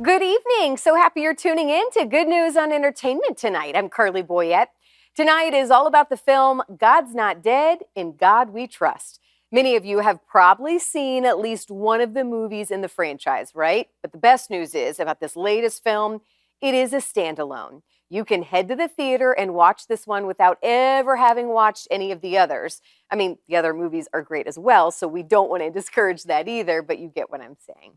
Good evening. So happy you're tuning in to Good News on Entertainment tonight. I'm Carley Boyette. Tonight is all about the film God's Not Dead, In God We Trust. Many of you have probably seen at least one of the movies in the franchise, right? But the best news is about this latest film, it is a standalone. You can head to the theater and watch this one without ever having watched any of the others. I mean, the other movies are great as well, so we don't want to discourage that either, but you get what I'm saying.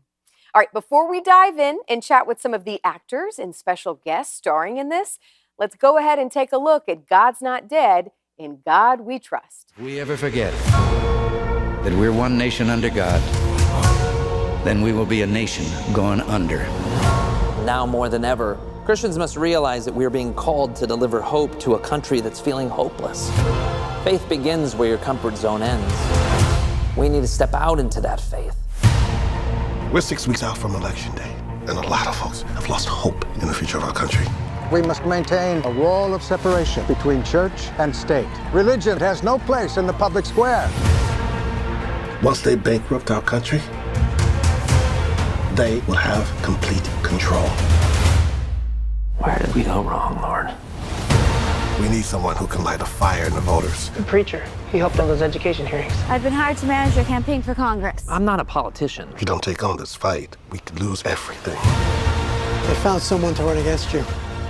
All right, before we dive in and chat with some of the actors and special guests starring in this, let's go ahead and take a look at God's Not Dead, In God We Trust. If we ever forget that we're one nation under God, then we will be a nation going under. Now more than ever, Christians must realize that we are being called to deliver hope to a country that's feeling hopeless. Faith begins where your comfort zone ends. We need to step out into that faith. We're 6 weeks out from Election Day, and a lot of folks have lost hope in the future of our country. We must maintain a wall of separation between church and state. Religion has no place in the public square. Once they bankrupt our country, they will have complete control. Where did we go wrong, Lord? We need someone who can light a fire in the voters. The preacher. He helped on those education hearings. I've been hired to manage your campaign for Congress. I'm not a politician. If you don't take on this fight, we could lose everything. They found someone to run against you.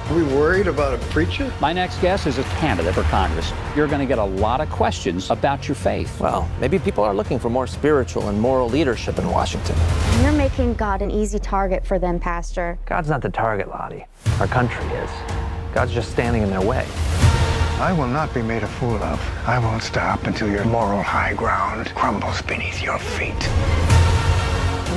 Are we worried about a preacher? My next guest is a candidate for Congress. You're going to get a lot of questions about your faith. Well, maybe people are looking for more spiritual and moral leadership in Washington. You're making God an easy target for them, Pastor. God's not the target, Lottie. Our country is. God's just standing in their way. I will not be made a fool of. I won't stop until your moral high ground crumbles beneath your feet.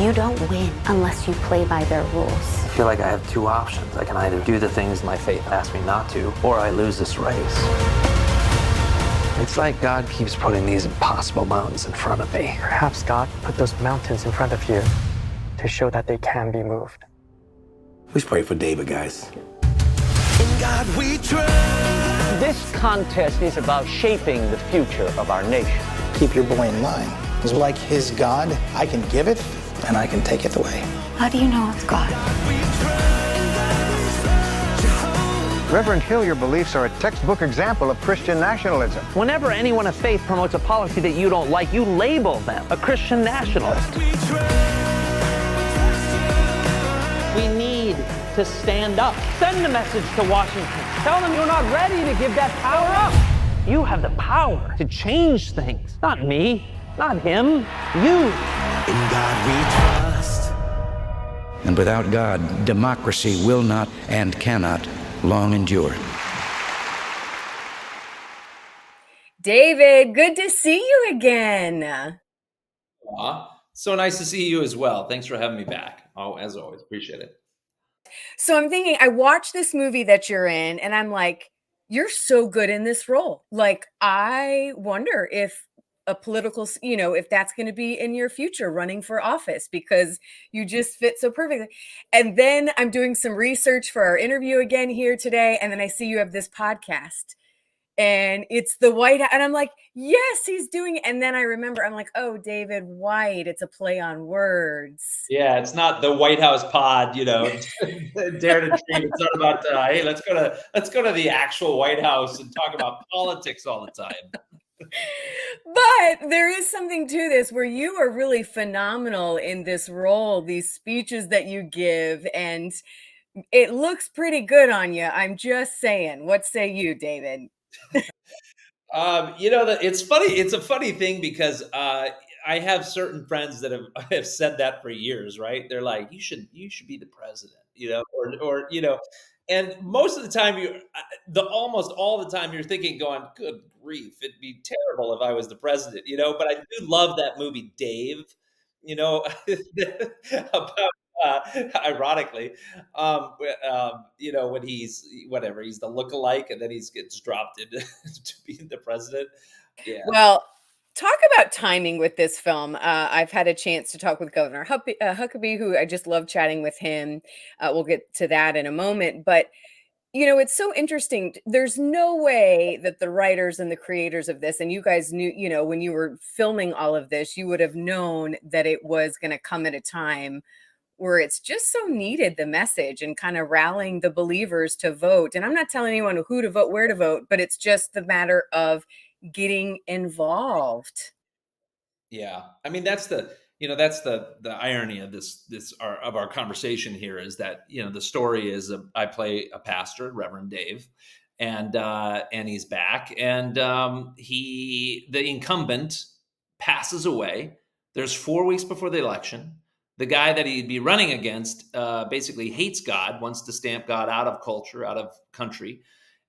You don't win unless you play by their rules. I feel like I have two options. I can either do the things my faith asks me not to, or I lose this race. It's like God keeps putting these impossible mountains in front of me. Perhaps God put those mountains in front of you to show that they can be moved. Please pray for David, guys. In God we trust. This contest is about shaping the future of our nation. Keep your boy in line. Because like his God, I can give it and I can take it away. How do you know it's God? Reverend Hill, your beliefs are a textbook example of Christian nationalism. Whenever anyone of faith promotes a policy that you don't like, you label them a Christian nationalist. We need to stand up. Send a message to Washington. Tell them you're not ready to give that power up. You have the power to change things. Not me, not him, you. In God we trust. And without God, democracy will not and cannot long endure. David, good to see you again. So nice to see you as well. Thanks for having me back. Oh, as always, appreciate it. So I'm thinking, I watched this movie that you're in, and I'm like, you're so good in this role. Like, I wonder if a political, if that's going to be in your future running for office, because you just fit so perfectly. And then I'm doing some research for our interview again here today. And then I see you have this podcast and it's the White House. And I'm like, yes, he's doing it. And then I remember, I'm like, oh, David White, it's a play on words. Yeah, it's not the White House pod, Dare to Dream. It's not about, hey, let's go to the actual White House and talk about politics all the time. But there is something to this where you are really phenomenal in this role, these speeches that you give, and it looks pretty good on you. I'm just saying. What say you, David? It's funny. It's a funny thing because I have certain friends that have said that for years, right? They're like, you should be the president, or and most of the time almost all the time you're thinking, going, good grief, it'd be terrible if I was the president, But I do love that movie, Dave, about ironically, when he's the lookalike, and then he gets dropped into to being the president. Yeah. Well, talk about timing with this film. I've had a chance to talk with Governor Huckabee, who I just love chatting with him. We'll get to that in a moment. But, it's so interesting. There's no way that the writers and the creators of this, and you guys knew, when you were filming all of this, you would have known that it was going to come at a time where it's just so needed, the message and kind of rallying the believers to vote. And I'm not telling anyone who to vote, where to vote, but it's just the matter of getting involved. Yeah. I mean, that's the irony of our conversation here is that, the story is, I play a pastor, Reverend Dave, and he's back, and the incumbent passes away. There's 4 weeks before the election. The guy that he'd be running against basically hates God, wants to stamp God out of culture, out of country.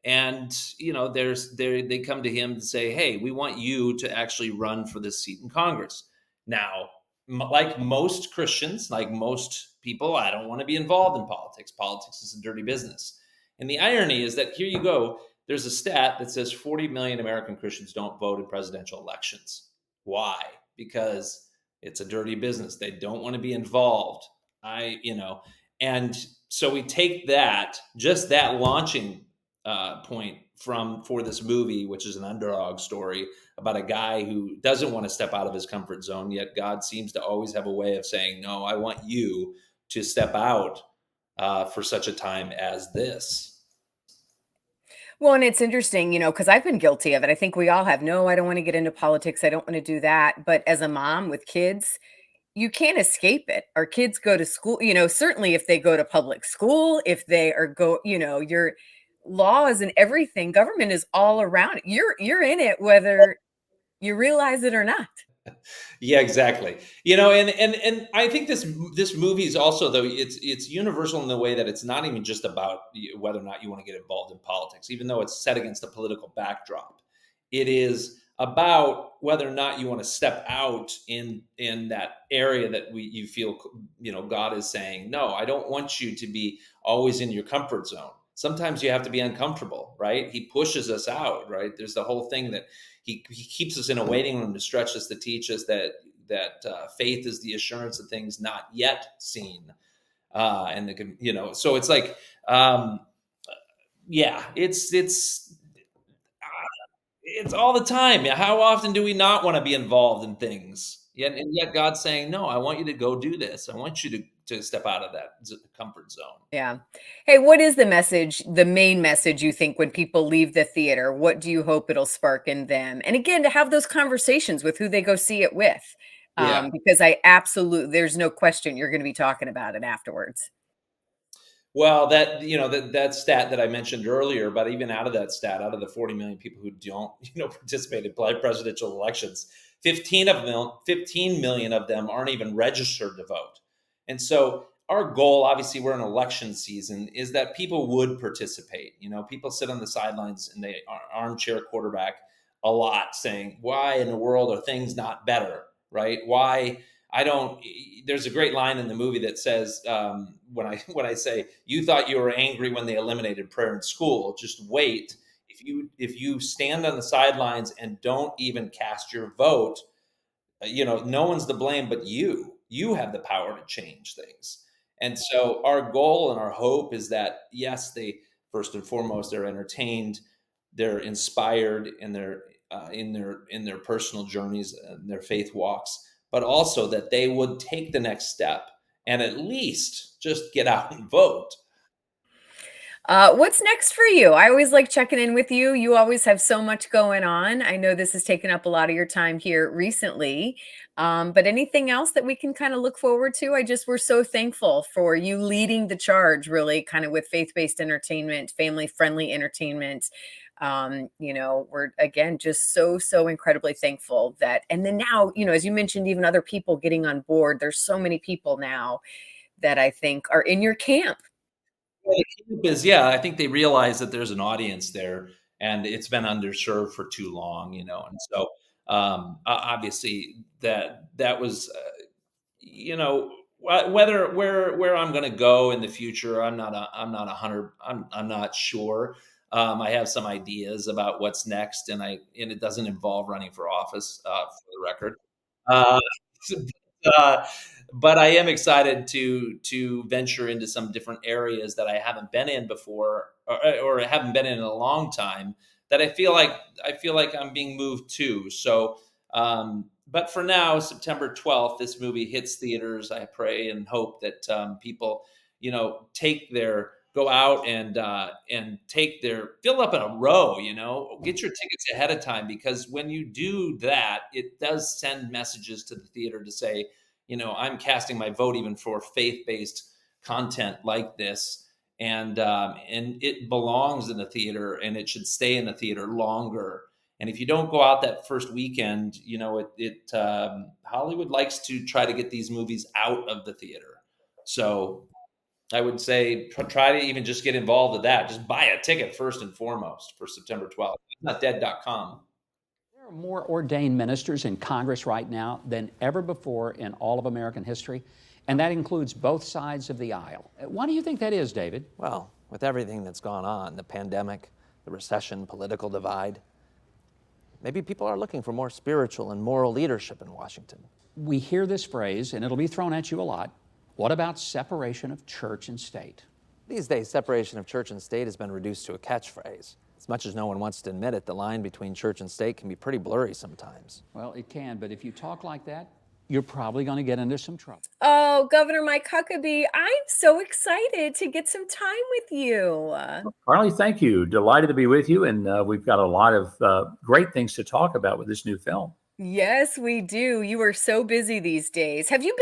And they come to him and say, "Hey, we want you to actually run for this seat in Congress." Now, like most Christians, like most people, I don't want to be involved in politics. Politics is a dirty business. And the irony is that here you go. There's a stat that says 40 million American Christians don't vote in presidential elections. Why? Because it's a dirty business. They don't want to be involved. And so we take just that launching point for this movie, which is an underdog story about a guy who doesn't want to step out of his comfort zone, yet God seems to always have a way of saying, "No, I want you to step out for such a time as this." Well, and it's interesting, because I've been guilty of it. I think we all have. No, I don't want to get into politics. I don't want to do that. But as a mom with kids, you can't escape it. Our kids go to school, certainly if they go to public school, if they are your laws and everything, government is all around it. You're in it whether you realize it or not. Yeah, exactly. And I think this movie is also, though, it's universal in the way that it's not even just about whether or not you want to get involved in politics, even though it's set against a political backdrop. It is about whether or not you want to step out in that area that you feel, God is saying, "No, I don't want you to be always in your comfort zone." Sometimes you have to be uncomfortable, right? He pushes us out, right? There's the whole thing that he keeps us in a waiting room to stretch us, to teach us that faith is the assurance of things not yet seen. So it's like, it's all the time. Yeah, how often do we not want to be involved in things? Yet God's saying, "No, I want you to go do this. I want you to step out of that comfort zone." Yeah. Hey, what is the message, the main message you think when people leave the theater? What do you hope it'll spark in them? And again, to have those conversations with who they go see it with. Yeah. Because there's no question you're going to be talking about it afterwards. Well, that stat that I mentioned earlier, but even out of that stat, out of the 40 million people who don't, participate in presidential elections, 15 million of them aren't even registered to vote. And so our goal, obviously we're in election season, is that people would participate. People sit on the sidelines and they armchair quarterback a lot, saying, "Why in the world are things not better?" Right? There's a great line in the movie that says, when I say, "You thought you were angry when they eliminated prayer in school, just wait. If you stand on the sidelines and don't even cast your vote, no one's to blame but you. You have the power to change things." And so our goal and our hope is that, yes, they first and foremost, they're entertained, they're inspired in their personal journeys and their faith walks, but also that they would take the next step and at least just get out and vote. What's next for you? I always like checking in with you. You always have so much going on. I know this has taken up a lot of your time here recently, but anything else that we can kind of look forward to? We're so thankful for you leading the charge, really, kind of with faith-based entertainment, family-friendly entertainment. We're again just so incredibly thankful that, and then now, as you mentioned, even other people getting on board. There's so many people now that I think are in your camp. Well, the camp is, I think they realize that there's an audience there and it's been underserved for too long, and so obviously that was, where I'm going to go in the future, I'm not sure. I have some ideas about what's next, and it doesn't involve running for office, for the record. Uh, but I am excited to venture into some different areas that I haven't been in before, or haven't been in a long time. That I feel like I'm being moved to. So, but for now, September 12th, this movie hits theaters. I pray and hope that people, go out and fill up in a row. Get your tickets ahead of time, because when you do that, it does send messages to the theater to say, I'm casting my vote even for faith-based content like this, and it belongs in the theater, and it should stay in the theater longer. And if you don't go out that first weekend, Hollywood likes to try to get these movies out of the theater. So I would say try to even just get involved with that. Just buy a ticket first and foremost for September 12th. Notdead.com. There are more ordained ministers in Congress right now than ever before in all of American history, and that includes both sides of the aisle. Why do you think that is, David? Well, with everything that's gone on, the pandemic, the recession, political divide, maybe people are looking for more spiritual and moral leadership in Washington. We hear this phrase, and it'll be thrown at you a lot. What about separation of church and state? These days, separation of church and state has been reduced to a catchphrase. As much as no one wants to admit it, the line between church and state can be pretty blurry sometimes. Well, it can, but if you talk like that, you're probably going to get into some trouble. Oh, Governor Mike Huckabee, I'm so excited to get some time with you. Carley, thank you. Delighted to be with you. And we've got a lot of great things to talk about with this new film. Yes, we do. You are so busy these days. How many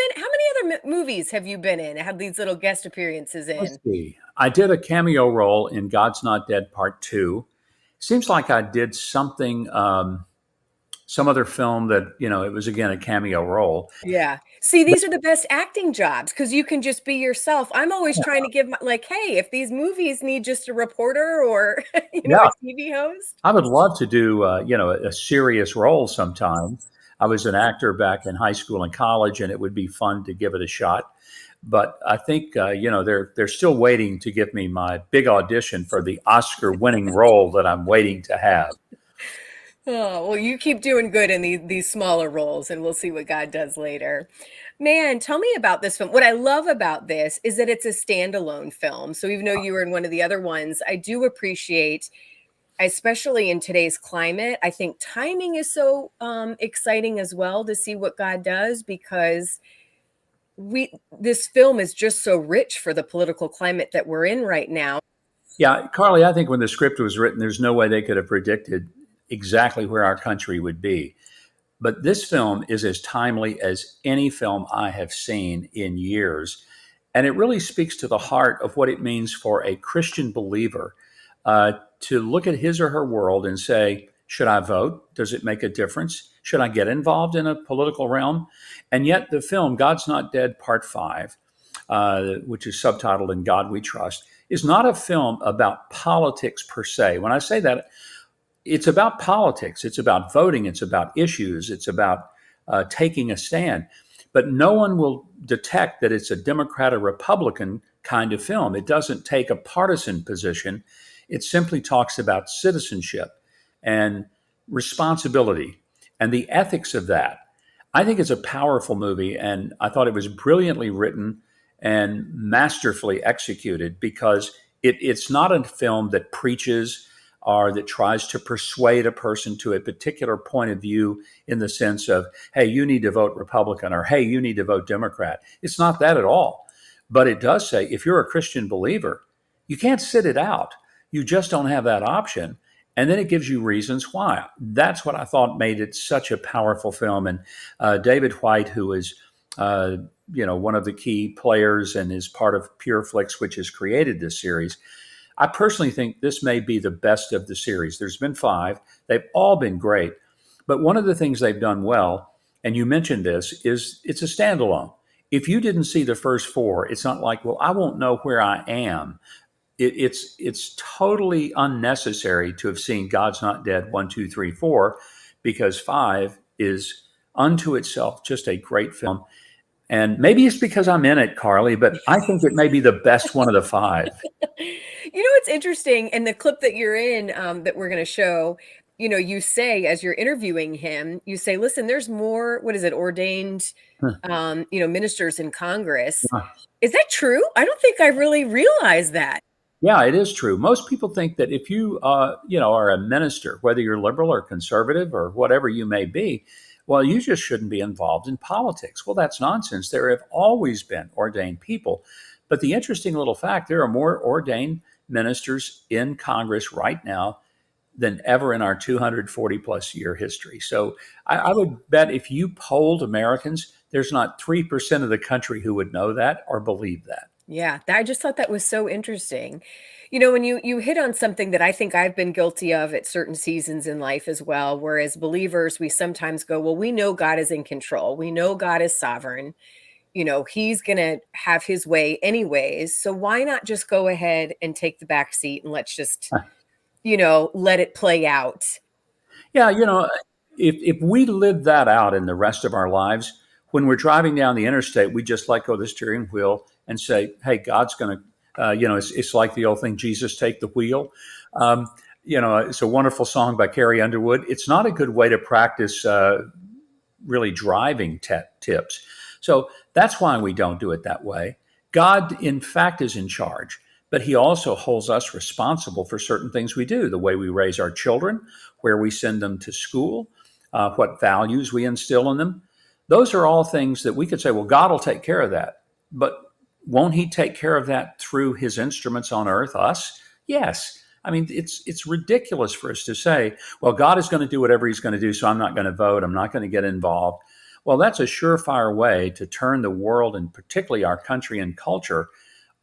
other movies have you been in? Had these little guest appearances in? Let's see. I did a cameo role in God's Not Dead Part 2. Seems like I did something, some other film that, it was, again, a cameo role. Yeah. See, these are the best acting jobs because you can just be yourself. I'm always trying to give hey, if these movies need just a reporter or, a TV host. I would love to do, a serious role sometime. I was an actor back in high school and college, and it would be fun to give it a shot. But I think, they're still waiting to give me my big audition for the Oscar-winning role that I'm waiting to have. Oh, well, you keep doing good in these smaller roles, and we'll see what God does later. Man, tell me about this film. What I love about this is that it's a standalone film. So even though you were in one of the other ones, I do appreciate, especially in today's climate, I think timing is so exciting as well to see what God does, because this film is just so rich for the political climate that we're in right now. Yeah, Carley, I think when the script was written, there's no way they could have predicted exactly where our country would be. But this film is as timely as any film I have seen in years. And it really speaks to the heart of what it means for a Christian believer to look at his or her world and say, should I vote? Does it make a difference? Should I get involved in a political realm? And yet the film, God's Not Dead Part 5, which is subtitled In God We Trust, is not a film about politics per se. When I say that, it's about politics. It's about voting. It's about issues. It's about taking a stand. But no one will detect that it's a Democrat or Republican kind of film. It doesn't take a partisan position. It simply talks about citizenship and responsibility and the ethics of that. I think it's a powerful movie, and I thought it was brilliantly written and masterfully executed, because it's not a film that preaches or that tries to persuade a person to a particular point of view in the sense of, hey, you need to vote Republican, or hey, you need to vote Democrat. It's not that at all. But it does say, if you're a Christian believer, you can't sit it out. You just don't have that option. And then it gives you reasons why. That's what I thought made it such a powerful film. And David White, who is one of the key players and is part of PureFlix, which has created this series, I personally think this may be the best of the series. There's been 5. They've all been great. But one of the things they've done well, and you mentioned this, is it's a standalone. If you didn't see the first 4, it's not like, well, I won't know where I am. It's totally unnecessary to have seen God's Not Dead 1, 2, 3, 4, because 5 is unto itself just a great film. And maybe it's because I'm in it, Carley, but I think it may be the best one of the 5. It's interesting. In the clip that you're in that we're going to show, you say, as you're interviewing him, you say, listen, there's more, ordained, ministers in Congress. Is that true? I don't think I really realized that. Yeah, it is true. Most people think that if you, are a minister, whether you're liberal or conservative or whatever you may be, well, you just shouldn't be involved in politics. Well, that's nonsense. There have always been ordained people. But the interesting little fact, there are more ordained ministers in Congress right now than ever in our 240 plus year history. So I would bet if you polled Americans, there's not 3% of the country who would know that or believe that. Yeah, I just thought that was so interesting. You know, when you hit on something that I think I've been guilty of at certain seasons in life as well, whereas believers, we sometimes go, well, we know God is in control. We know God is sovereign. You know, he's going to have his way anyways. So why not just go ahead and take the back seat and let's just, let it play out? Yeah, if we live that out in the rest of our lives, when we're driving down the interstate, we just let go of the steering wheel and say, "Hey, God's going to," it's like the old thing, "Jesus, take the wheel." It's a wonderful song by Carrie Underwood. It's not a good way to practice really driving tips. So that's why we don't do it that way. God, in fact, is in charge, but he also holds us responsible for certain things we do, the way we raise our children, where we send them to school, what values we instill in them. Those are all things that we could say, well, God will take care of that. But won't he take care of that through his instruments on earth, us? Yes. I mean, it's ridiculous for us to say, well, God is going to do whatever he's going to do, so I'm not going to vote. I'm not going to get involved. Well, that's a surefire way to turn the world, and particularly our country and culture,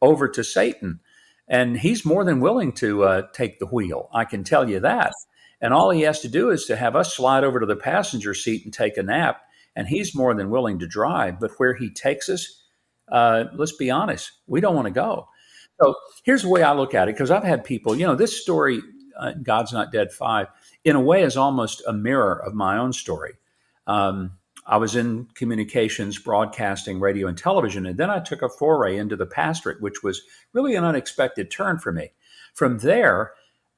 over to Satan. And he's more than willing to take the wheel. I can tell you that. And all he has to do is to have us slide over to the passenger seat and take a nap. And he's more than willing to drive. But where he takes us, let's be honest, we don't want to go. So here's the way I look at it, because I've had people, this story, God's Not Dead 5, in a way is almost a mirror of my own story. I was in communications, broadcasting, radio, and television, and then I took a foray into the pastorate, which was really an unexpected turn for me. From there,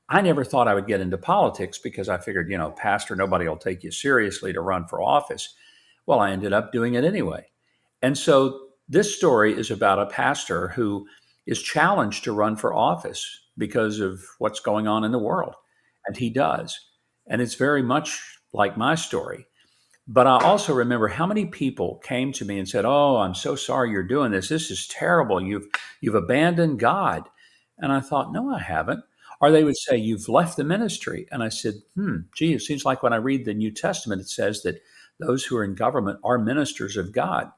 I never thought I would get into politics because I figured, pastor, nobody will take you seriously to run for office. Well, I ended up doing it anyway. And so this story is about a pastor who is challenged to run for office because of what's going on in the world. And he does. And it's very much like my story. But I also remember how many people came to me and said, "Oh, I'm so sorry you're doing this. This is terrible. You've abandoned God." And I thought, "No, I haven't." Or they would say, "You've left the ministry." And I said, gee, it seems like when I read the New Testament, it says that those who are in government are ministers of God.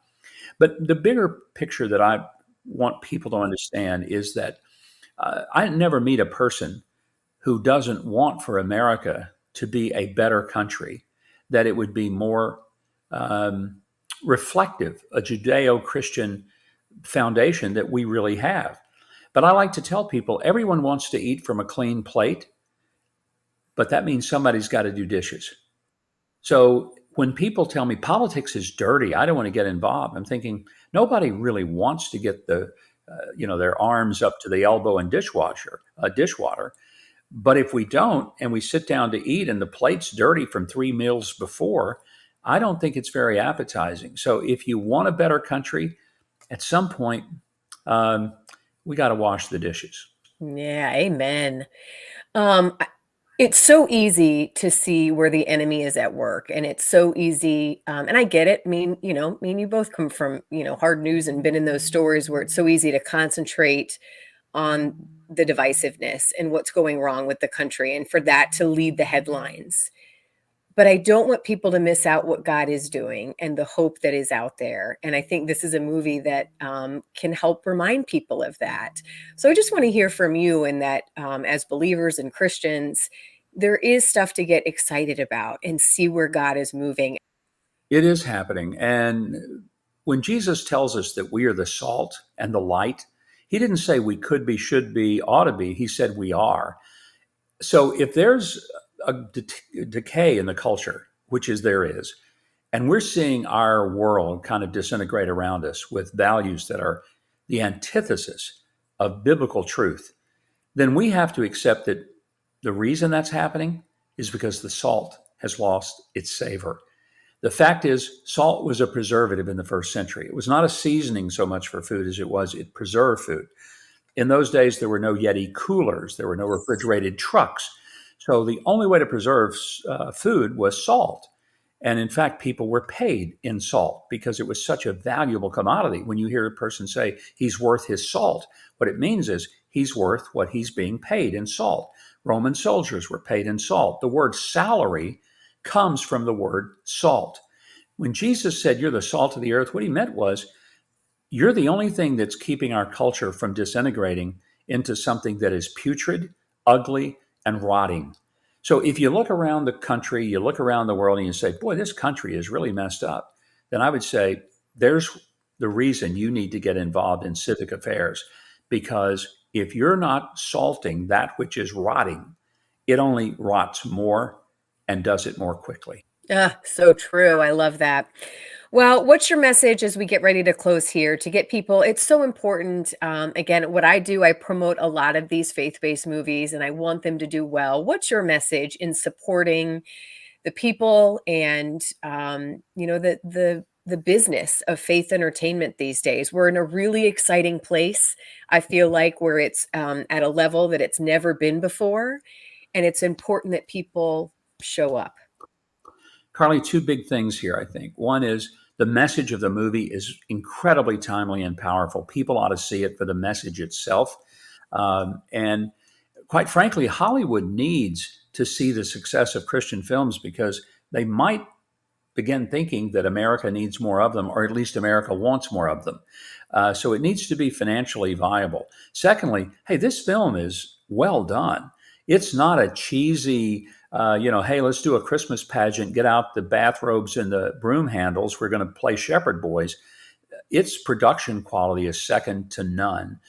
But the bigger picture that I want people to understand is that I never meet a person who doesn't want for America to be a better country, that it would be more reflective, a Judeo-Christian foundation that we really have. But I like to tell people, everyone wants to eat from a clean plate, but that means somebody's got to do dishes. So when people tell me politics is dirty, I don't want to get involved, I'm thinking nobody really wants to get their arms up to the elbow in dishwater. But if we don't, and we sit down to eat and the plate's dirty from 3 meals before, I don't think it's very appetizing. So if you want a better country, at some point, we got to wash the dishes. Yeah, amen. It's so easy to see where the enemy is at work, and it's so easy. And I get it. Me and you both come from, hard news and been in those stories where it's so easy to concentrate on the divisiveness and what's going wrong with the country, and for that to lead the headlines. But I don't want people to miss out what God is doing and the hope that is out there. And I think this is a movie that can help remind people of that. So I just want to hear from you, and that as believers and Christians, there is stuff to get excited about and see where God is moving. It is happening. And when Jesus tells us that we are the salt and the light, he didn't say we could be, should be, ought to be. He said we are. So if there's a decay in the culture, which there is, and we're seeing our world kind of disintegrate around us with values that are the antithesis of biblical truth, then we have to accept that the reason that's happening is because the salt has lost its savor. The fact is, salt was a preservative in the first century. It was not a seasoning so much for food as it preserved food. In those days, there were no Yeti coolers. There were no refrigerated trucks. So the only way to preserve food was salt. And in fact, people were paid in salt because it was such a valuable commodity. When you hear a person say he's worth his salt, what it means is he's worth what he's being paid in salt. Roman soldiers were paid in salt. The word salary comes from the word salt. When Jesus said, "You're the salt of the earth," what he meant was, you're the only thing that's keeping our culture from disintegrating into something that is putrid, ugly, and rotting. So if you look around the country, you look around the world, and you say, boy, this country is really messed up, then I would say there's the reason you need to get involved in civic affairs. Because if you're not salting that which is rotting, it only rots more and does it more quickly. So true. I love that. Well, what's your message as we get ready to close here to get people? It's so important. Again, what I do, I promote a lot of these faith-based movies and I want them to do well. What's your message in supporting the people and, the business of faith entertainment these days? We're in a really exciting place. I feel like where it's at a level that it's never been before. And it's important that people show up. Carly, two big things here, I think. One is the message of the movie is incredibly timely and powerful. People ought to see it for the message itself. And quite frankly, Hollywood needs to see the success of Christian films because they might begin thinking that America needs more of them, or at least America wants more of them. So it needs to be financially viable. Secondly, hey, this film is well done. It's not a cheesy, hey, let's do a Christmas pageant, get out the bathrobes and the broom handles. We're going to play shepherd boys. Its production quality is second to none.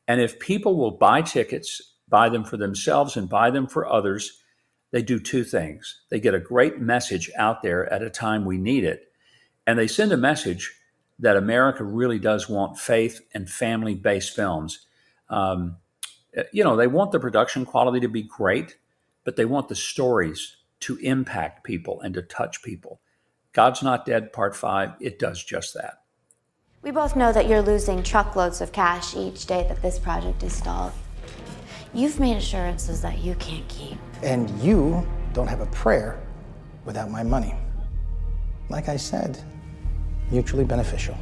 And if people will buy tickets, buy them for themselves and buy them for others, they do two things. They get a great message out there at a time we need it. And they send a message that America really does want faith and family-based films. They want the production quality to be great, but they want the stories to impact people and to touch people. God's Not Dead, Part 5, it does just that. We both know that you're losing truckloads of cash each day that this project is stalled. You've made assurances that you can't keep. And you don't have a prayer without my money. Like I said, mutually beneficial.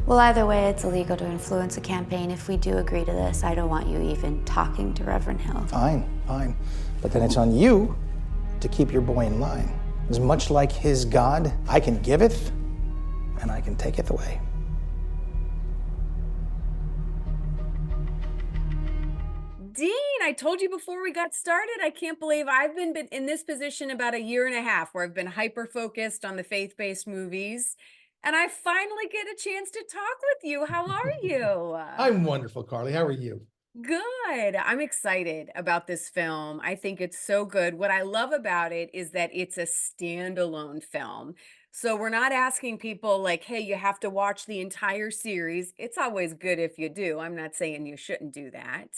Well, either way, it's illegal to influence a campaign. If we do agree to this, I don't want you even talking to Reverend Hill. Fine. But then it's on you to keep your boy in line. As much like his God, I can give it, and I can take it away. Dean, I told you before we got started, I can't believe I've been in this position about a year and a half where I've been hyper-focused on the faith-based movies. And I finally get a chance to talk with you. How are you? I'm wonderful, Carly. How are you? Good. I'm excited about this film. I think it's so good. What I love about it is that it's a standalone film. So we're not asking people like, hey, you have to watch the entire series. It's always good if you do. I'm not saying you shouldn't do that.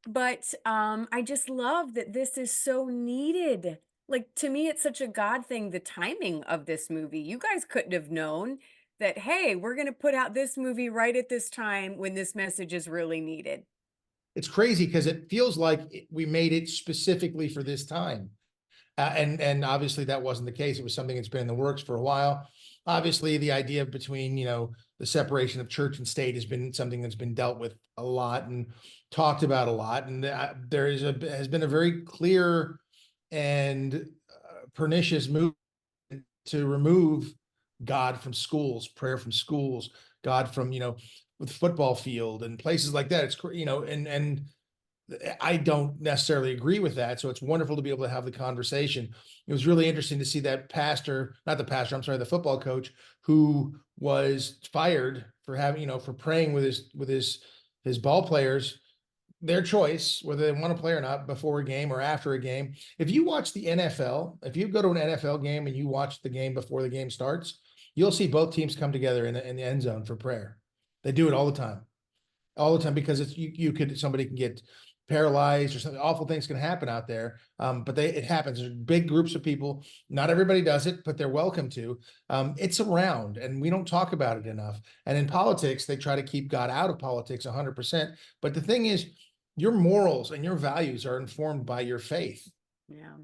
But I just love that this is so needed. Like, to me, it's such a God thing, the timing of this movie. You guys couldn't have known that, hey, we're going to put out this movie right at this time when this message is really needed. It's crazy because it feels like we made it specifically for this time. And obviously that wasn't the case. It was something that's been in the works for a while. Obviously, the idea between, the separation of church and state has been something that's been dealt with a lot and talked about a lot. And there has been a very clear and pernicious move to remove God from schools, prayer from schools, God from, with football field and places like that. It's, and I don't necessarily agree with that. So it's wonderful to be able to have the conversation. It was really interesting to see that the football coach who was fired for having, for praying with his ball players, their choice, whether they want to play or not, before a game or after a game. If you watch the NFL, if you go to an NFL game and you watch the game before the game starts, you'll see both teams come together in the end zone for prayer. They do it all the time, because it's somebody can get paralyzed or something. Awful things can happen out there. But it happens. There's big groups of people. Not everybody does it, but they're welcome to. It's around, and we don't talk about it enough. And in politics, they try to keep God out of politics 100%. But the thing is, your morals and your values are informed by your faith. Yeah.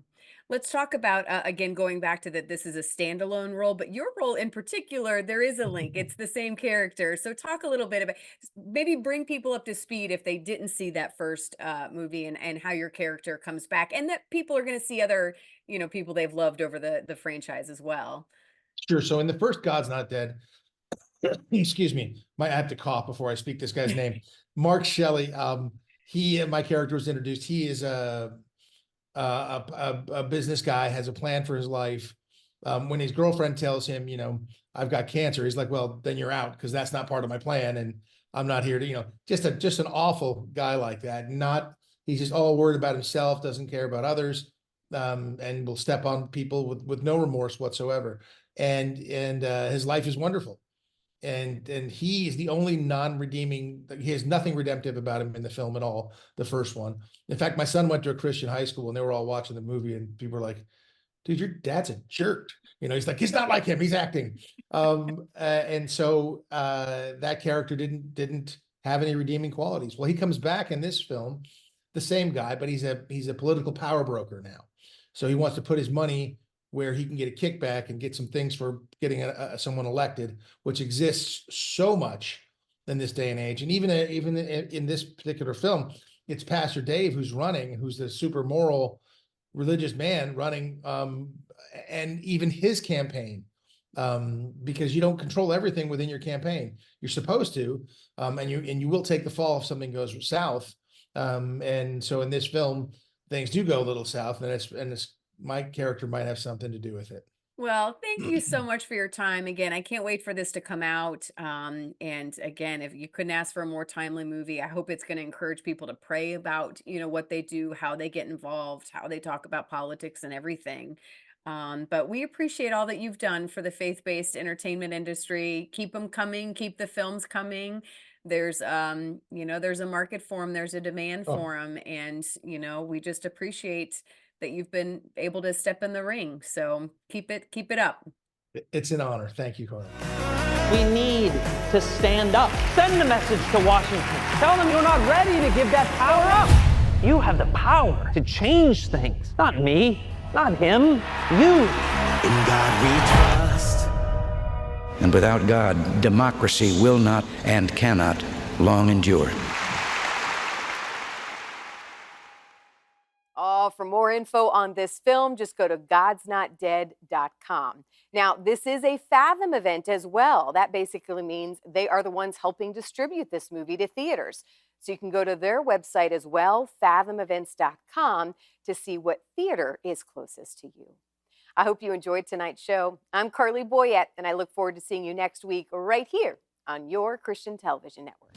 Let's talk about, again, going back to that this is a standalone role, but your role in particular, there is a link. It's the same character. So talk a little bit about, maybe bring people up to speed if they didn't see that first movie, and how your character comes back, and that people are going to see other, people they've loved over the franchise as well. Sure. So in the first God's Not Dead, excuse me, might have to cough before I speak this guy's name. Mark Shelley. My character was introduced. He is a business guy, has a plan for his life. When his girlfriend tells him, I've got cancer, he's like, well, then you're out, because that's not part of my plan, and I'm not here to, just an awful guy like that. He's just all worried about himself, doesn't care about others, and will step on people with no remorse whatsoever. And his life is wonderful. And he is the only non-redeeming. He has nothing redemptive about him in the film at all, the first one. In fact, my son went to a Christian high school, and they were all watching the movie, and people were like, dude, your dad's a jerk. He's like, he's not like him, he's acting. And so that character didn't have any redeeming qualities. Well, he comes back in this film, the same guy, but he's a political power broker now. So he wants to put his money where he can get a kickback and get some things for getting someone elected, which exists so much in this day and age. And even in this particular film, it's Pastor Dave who's running, who's the super moral religious man running, and even his campaign, because you don't control everything within your campaign. You're supposed to, and you will take the fall if something goes south. And so in this film, things do go a little south, and my character might have something to do with it. Well, thank you so much for your time. Again, I can't wait for this to come out. And again, if you couldn't ask for a more timely movie, I hope it's going to encourage people to pray about, what they do, how they get involved, how they talk about politics and everything. But we appreciate all that you've done for the faith-based entertainment industry. Keep them coming, keep the films coming. There's, there's a market for them, there's a demand for them. And, we just appreciate that you've been able to step in the ring. So keep it up. It's an honor. Thank you, Carley. We need to stand up. Send the message to Washington. Tell them you're not ready to give that power up. You have the power to change things. Not me, not him, you. In God we trust. And without God, democracy will not and cannot long endure. For more info on this film, just go to godsnotdead.com. Now, this is a Fathom event as well. That basically means they are the ones helping distribute this movie to theaters. So you can go to their website as well, fathomevents.com, to see what theater is closest to you. I hope you enjoyed tonight's show. I'm Carley Boyette, and I look forward to seeing you next week right here on your Christian Television Network.